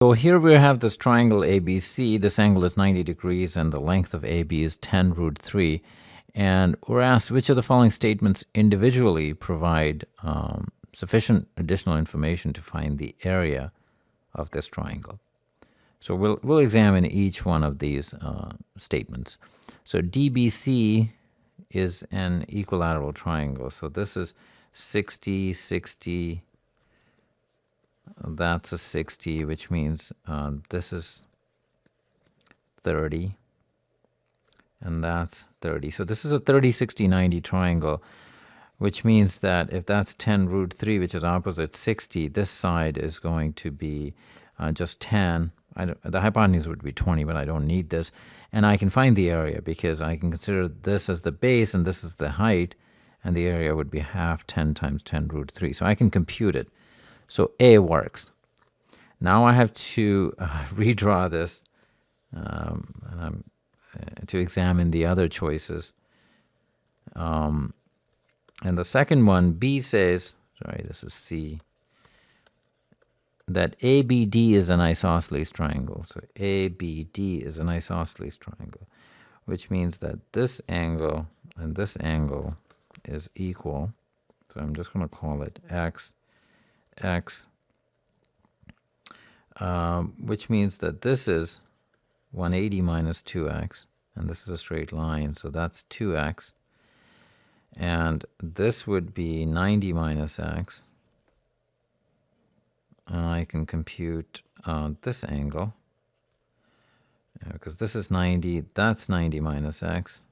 So here we have this triangle ABC. This angle is 90 degrees and the length of AB is 10 root 3. And we're asked which of the following statements individually provide sufficient additional information to find the area of this triangle. So we'll examine each one of these statements. So DBC is an equilateral triangle. So this is 60, 60. That's a 60, which means this is 30, and that's 30. So this is a 30, 60, 90 triangle, which means that if that's 10 root 3, which is opposite 60, this side is going to be just 10. The hypotenuse would be 20, but I don't need this. And I can find the area because I can consider this as the base and this is the height, and the area would be half 10 times 10 root 3. So I can compute it. So A works. Now I have to redraw this to examine the other choices. And the second one, B says, sorry, this is C, that ABD is an isosceles triangle. So ABD is an isosceles triangle, which means that this angle and this angle is equal. So I'm just going to call it X, which means that this is 180 minus 2x, and this is a straight line, so that's 2x. And this would be 90 minus x. And I can compute this angle, because this is 90, that's 90 minus x,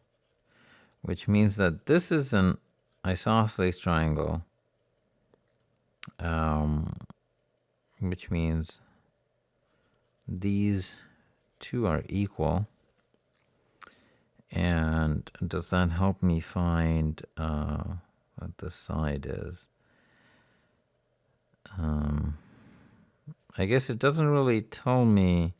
which means that this is an isosceles triangle, which means these two are equal. And does that help me find what this side is? I guess it doesn't really tell me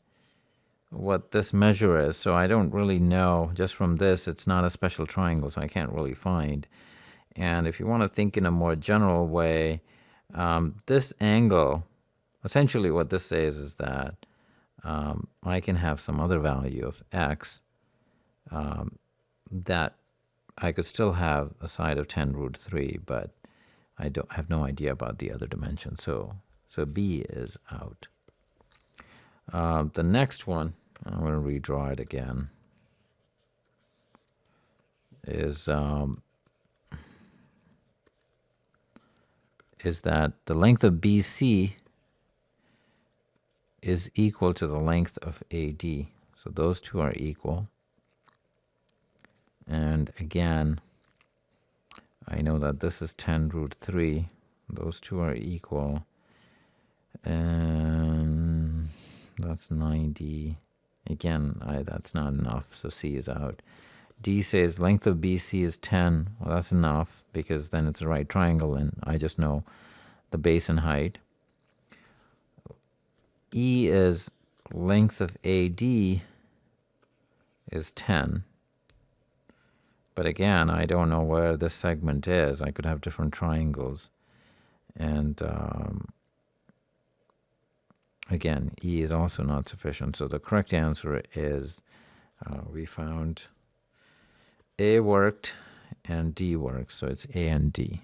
what this measure is, so I don't really know. Just from this, it's not a special triangle, so I can't really find. And if you want to think in a more general way, this angle, essentially what this says is that I can have some other value of x that I could still have a side of 10 root 3, but I have no idea about the other dimension. So B is out. The next one, I'm going to redraw it again, is that the length of BC is equal to the length of AD. So those two are equal. And again, I know that this is 10 root 3. Those two are equal. And that's 90. Again, that's not enough, so C is out. D says length of BC is 10. Well, that's enough because then it's a right triangle and I just know the base and height. E is length of AD is 10. But again, I don't know where this segment is. I could have different triangles. And again, E is also not sufficient. So the correct answer is we found A worked and D worked. So it's A and D.